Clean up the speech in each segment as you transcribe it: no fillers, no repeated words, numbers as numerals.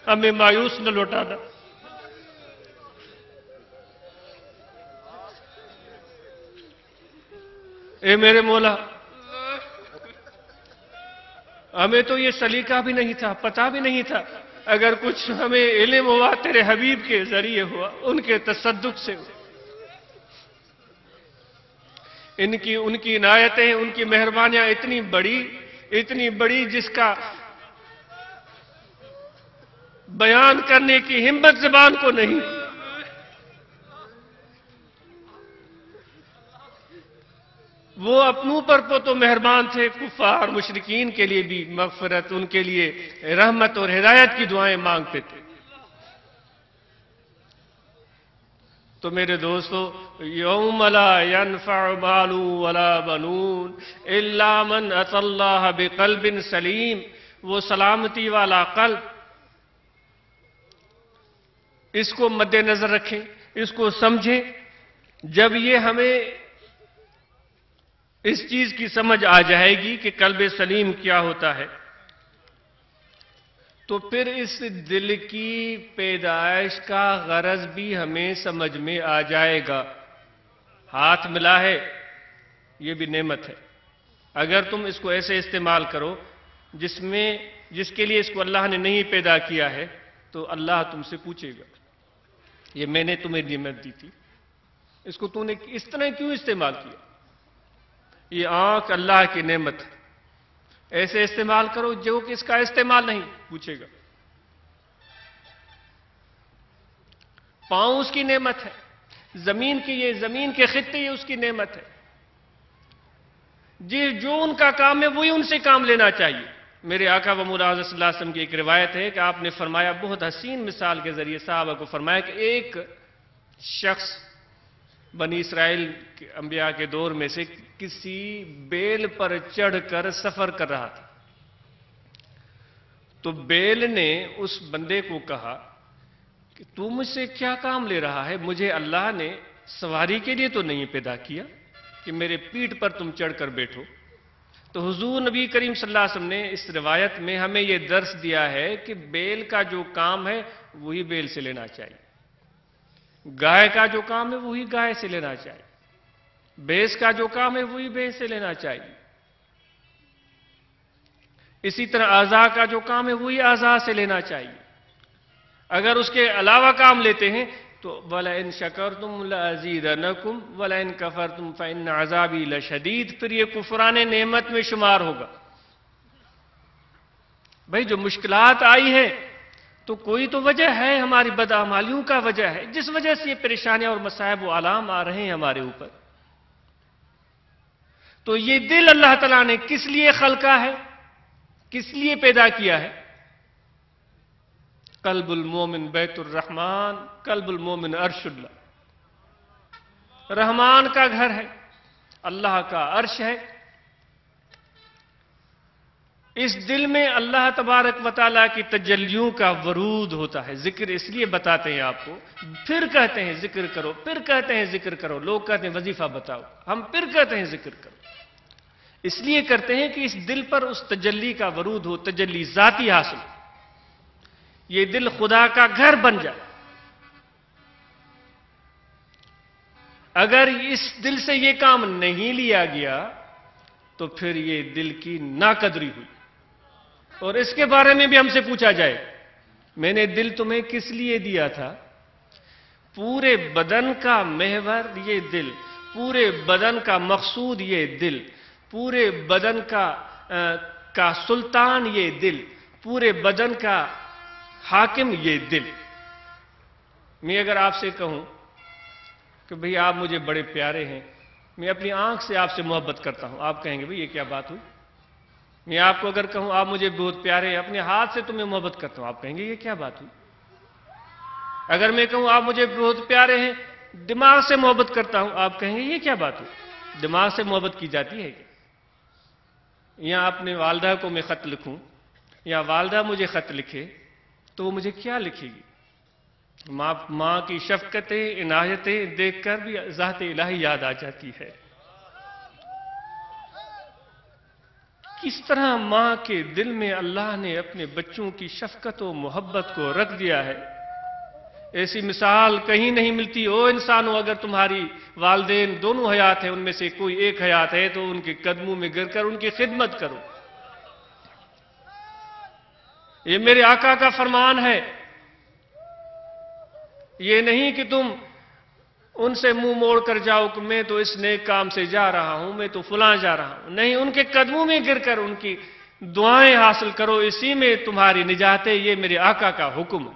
ہمیں مایوس نہ لوٹانا۔ اے میرے مولا، ہمیں تو یہ سلیقہ بھی نہیں تھا، پتہ بھی نہیں تھا، اگر کچھ ہمیں علم ہوا تیرے حبیب کے ذریعے ہوا، ان کے تصدق سے ہوا۔ ان کی عنایتیں، ان کی مہربانیاں اتنی بڑی جس کا بیان کرنے کی ہمت زبان کو نہیں۔ وہ اپنوں پر تو مہربان تھے، کفار مشرکین کے لیے بھی مغفرت، ان کے لیے رحمت اور ہدایت کی دعائیں مانگتے تھے۔ تو میرے دوستو، یوم لا ينفع مال ولا بنون الا من اتى اللہ بقلب سلیم، وہ سلامتی والا قلب، اس کو مد نظر رکھیں، اس کو سمجھیں۔ جب یہ ہمیں اس چیز کی سمجھ آ جائے گی کہ قلب سلیم کیا ہوتا ہے، تو پھر اس دل کی پیدائش کا غرض بھی ہمیں سمجھ میں آ جائے گا۔ ہاتھ ملا ہے، یہ بھی نعمت ہے۔ اگر تم اس کو ایسے استعمال کرو جس کے لیے اس کو اللہ نے نہیں پیدا کیا ہے، تو اللہ تم سے پوچھے گا، یہ میں نے تمہیں نعمت دی تھی، اس کو تو نے اس طرح کیوں استعمال کیا؟ یہ آنکھ اللہ کی نعمت ہے، ایسے استعمال کرو جو کہ اس کا استعمال نہیں، پوچھے گا۔ پاؤں اس کی نعمت ہے، زمین کے خطے یہ اس کی نعمت ہے۔ جو ان کا کام ہے وہی ان سے کام لینا چاہیے۔ میرے آقا و مولا حضرت صلی اللہ علیہ وسلم کی ایک روایت ہے کہ آپ نے فرمایا، بہت حسین مثال کے ذریعے صحابہ کو فرمایا کہ ایک شخص بنی اسرائیل کے انبیاء کے دور میں سے کسی بیل پر چڑھ کر سفر کر رہا تھا۔ تو بیل نے اس بندے کو کہا کہ تو مجھ سے کیا کام لے رہا ہے؟ مجھے اللہ نے سواری کے لیے تو نہیں پیدا کیا کہ میرے پیٹھ پر تم چڑھ کر بیٹھو۔ تو حضور نبی کریم صلی اللہ علیہ وسلم نے اس روایت میں ہمیں یہ درس دیا ہے کہ بیل کا جو کام ہے وہی بیل سے لینا چاہیے، گائے کا جو کام ہے وہی گائے سے لینا چاہیے، بھینس کا جو کام ہے وہی بھینس سے لینا چاہیے، اسی طرح اعضاء کا جو کام ہے وہی اعضاء سے لینا چاہیے۔ اگر اس کے علاوہ کام لیتے ہیں تو وَلَئِن شَكَرْتُمْ لَأَزِيدَنَّكُمْ وَلَئِن كَفَرْتُمْ فَإِنَّ عَذَابِي لَشَدِيدٌ، پھر یہ کفران نعمت میں شمار ہوگا۔ بھئی جو مشکلات آئی ہیں تو کوئی تو وجہ ہے، ہماری بدعمالیوں کا وجہ ہے، جس وجہ سے یہ پریشانیاں اور مصائب و آلام آ رہے ہیں ہمارے اوپر۔ تو یہ دل اللہ تعالیٰ نے کس لیے خلقا ہے، کس لیے پیدا کیا ہے؟ قلب المومن بیت الرحمن، قلب المومن عرش اللہ، رحمان کا گھر ہے، اللہ کا عرش ہے۔ اس دل میں اللہ تبارک و تعالیٰ کی تجلیوں کا ورود ہوتا ہے۔ ذکر اس لیے بتاتے ہیں آپ کو، پھر کہتے ہیں ذکر کرو، پھر کہتے ہیں ذکر کرو، لوگ کہتے ہیں وظیفہ بتاؤ، ہم پھر کہتے ہیں ذکر کرو۔ اس لیے کرتے ہیں کہ اس دل پر اس تجلی کا ورود ہو، تجلی ذاتی حاصل، یہ دل خدا کا گھر بن جائے۔ اگر اس دل سے یہ کام نہیں لیا گیا تو پھر یہ دل کی ناقدری ہوئی، اور اس کے بارے میں بھی ہم سے پوچھا جائے، میں نے دل تمہیں کس لیے دیا تھا؟ پورے بدن کا محور یہ دل، پورے بدن کا مقصود یہ دل، پورے بدن کا سلطان یہ دل، پورے بدن کا حاکم یہ دل۔ میں اگر آپ سے کہوں کہ بھئی آپ مجھے بڑے پیارے ہیں، میں اپنی آنکھ سے آپ سے محبت کرتا ہوں، آپ کہیں گے بھئی یہ کیا بات ہوئی؟ میں آپ کو اگر کہوں آپ مجھے بہت پیارے ہیں، اپنے ہاتھ سے تمہیں محبت کرتا ہوں، آپ کہیں گے یہ کیا بات ہوئی؟ اگر میں کہوں آپ مجھے بہت پیارے ہیں، دماغ سے محبت کرتا ہوں، آپ کہیں گے یہ کیا بات ہوئی؟ دماغ سے محبت کی جاتی ہے کیا؟ یا اپنے والدہ کو میں خط لکھوں یا والدہ مجھے خط لکھے تو وہ مجھے کیا لکھے گی؟ ماں کی شفقتیں، عنایتیں دیکھ کر بھی ذات الہی یاد آ جاتی ہے۔ کس طرح ماں کے دل میں اللہ نے اپنے بچوں کی شفقت و محبت کو رکھ دیا ہے، ایسی مثال کہیں نہیں ملتی۔ او انسانوں، اگر تمہاری والدین دونوں حیات ہیں، ان میں سے کوئی ایک حیات ہے تو ان کے قدموں میں گر کر ان کی خدمت کرو۔ یہ میرے آقا کا فرمان ہے، یہ نہیں کہ تم ان سے منہ موڑ کر جاؤ کہ میں تو اس نیک کام سے جا رہا ہوں، میں تو فلاں جا رہا ہوں۔ نہیں، ان کے قدموں میں گر کر ان کی دعائیں حاصل کرو، اسی میں تمہاری نجات ہے۔ یہ میرے آقا کا حکم ہے۔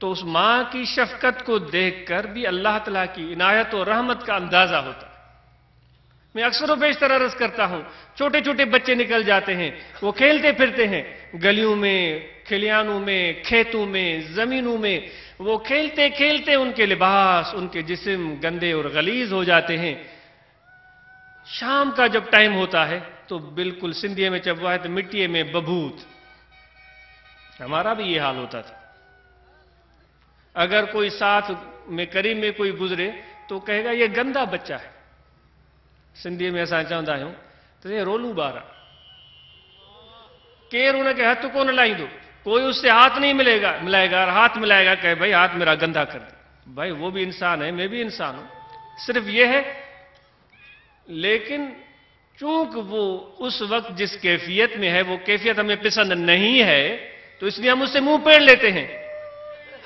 تو اس ماں کی شفقت کو دیکھ کر بھی اللہ تعالیٰ کی عنایت و رحمت کا اندازہ ہوتا ہے۔ میں اکثر و بیشتر عرض کرتا ہوں، چھوٹے چھوٹے بچے نکل جاتے ہیں، وہ کھیلتے پھرتے ہیں گلیوں میں، کھلیانوں میں، کھیتوں میں، زمینوں میں، وہ کھیلتے کھیلتے ان کے لباس، ان کے جسم گندے اور غلیظ ہو جاتے ہیں۔ شام کا جب ٹائم ہوتا ہے تو بالکل سندھیے میں جب وہ ہے تو مٹی میں ببھوت۔ ہمارا بھی یہ حال ہوتا تھا۔ اگر کوئی ساتھ میں قریب میں کوئی گزرے تو کہے گا یہ گندا بچہ ہے، سندھی میں ایسا چاہتا ہوں تو یہ رولو بارہ کیر انہیں کہ ہاتھ کو نہ لائی دو، کوئی اس سے ہاتھ نہیں ملائے گا اور ہاتھ ملائے گا کہ بھائی ہاتھ میرا گندا کر دے۔ بھائی وہ بھی انسان ہے، میں بھی انسان ہوں، صرف یہ ہے۔ لیکن چونکہ وہ اس وقت جس کیفیت میں ہے وہ کیفیت ہمیں پسند نہیں ہے، تو اس لیے ہم اس سے منہ پھیر لیتے ہیں۔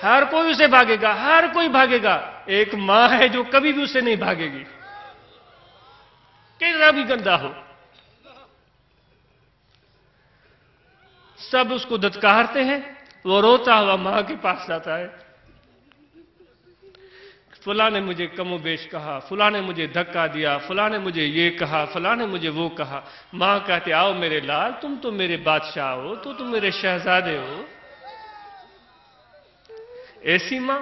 ہر کوئی اسے بھاگے گا، ہر کوئی بھاگے گا، ایک ماں ہے جو کبھی بھی اسے نہیں بھاگے گی، کتنا بھی گندا ہو۔ سب اس کو دھتکارتے ہیں، وہ روتا ہوا ماں کے پاس جاتا ہے، فلاں نے مجھے کم و بیش کہا، فلاں نے مجھے دھکا دیا، فلاں نے مجھے یہ کہا، فلاں نے مجھے وہ کہا۔ ماں کہتے آؤ میرے لال، تم تو میرے بادشاہ ہو، تو تم میرے شہزادے ہو۔ ایسی ماں،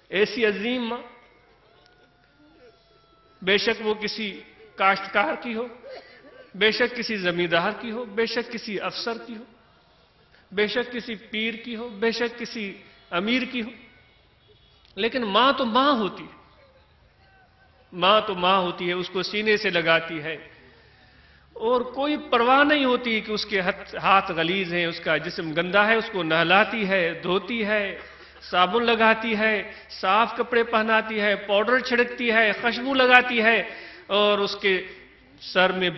ایسی عظیم ماں، بے شک وہ کسی کاشتکار کی ہو، بے شک کسی زمیندار کی ہو، بے شک کسی افسر کی ہو، بے شک کسی پیر کی ہو، بے شک کسی امیر کی ہو، لیکن ماں تو ماں ہوتی ہے۔ ماں تو ماں ہوتی ہے، اس کو سینے سے لگاتی ہے اور کوئی پرواہ نہیں ہوتی کہ اس کے ہاتھ غلیظ ہیں، اس کا جسم گندا ہے، اس کو نہلاتی ہے، دھوتی ہے، صابن لگاتی ہے، صاف کپڑے پہناتی ہے، پاؤڈر چھڑکتی ہے، خوشبو لگاتی ہے اور اس کے سر میں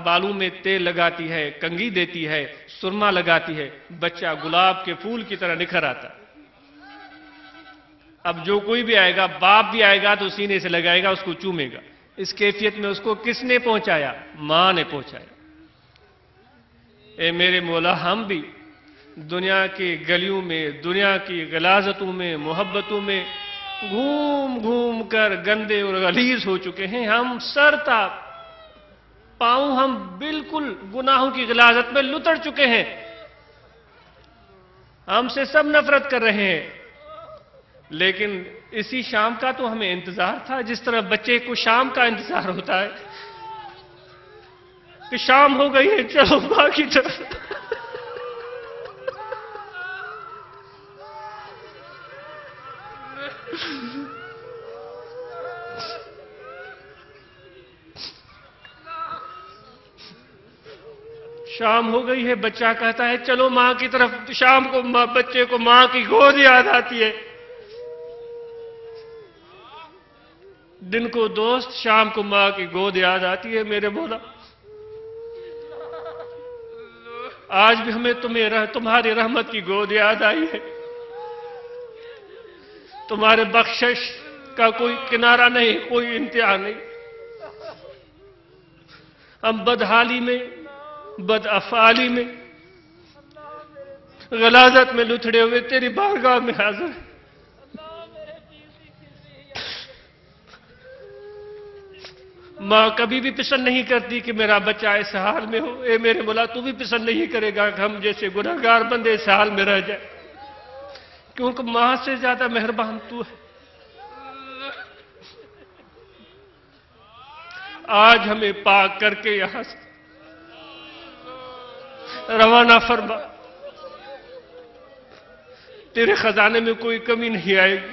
بالوں میں تیل لگاتی ہے، کنگھی دیتی ہے، سرما لگاتی ہے، بچہ گلاب کے پھول کی طرح نکھر آتا ہے۔ اب جو کوئی بھی آئے گا، باپ بھی آئے گا تو سینے سے لگائے گا، اس کو چومے گا۔ اس کیفیت میں اس کو کس نے پہنچایا؟ ماں نے پہنچایا۔ اے میرے مولا، ہم بھی دنیا کی گلیوں میں، دنیا کی غلاظتوں میں، محبتوں میں گھوم گھوم کر گندے اور غلیظ ہو چکے ہیں۔ ہم سر تا پاؤں ہم بالکل گناہوں کی غلاظت میں لتڑ چکے ہیں۔ ہم سے سب نفرت کر رہے ہیں، لیکن اسی شام کا تو ہمیں انتظار تھا، جس طرح بچے کو شام کا انتظار ہوتا ہے کہ شام ہو گئی ہے، چلو ماں کی طرف۔ شام ہو گئی ہے، بچہ کہتا ہے چلو ماں کی طرف۔ شام کو بچے کو ماں کی گود یاد آتی ہے۔ دن کو دوست، شام کو ماں کی گود یاد آتی ہے۔ میرے مولا، آج بھی ہمیں تمہاری رحمت کی گود یاد آئی ہے۔ تمہارے بخشش کا کوئی کنارہ نہیں، کوئی انتہا نہیں۔ ہم بدحالی میں، بد افعالی میں، غلاظت میں لتھڑے ہوئے تیری بارگاہ میں حاضر ہیں۔ ماں کبھی بھی پسند نہیں کرتی کہ میرا بچہ اس حال میں ہو۔ اے میرے مولا، تو بھی پسند نہیں کرے گا کہ ہم جیسے گناہگار بندے اس حال میں رہ جائیں، کیونکہ ماں سے زیادہ مہربان تو ہے۔ آج ہمیں پاک کر کے یہاں سے روانہ فرما، تیرے خزانے میں کوئی کمی نہیں آئے گی۔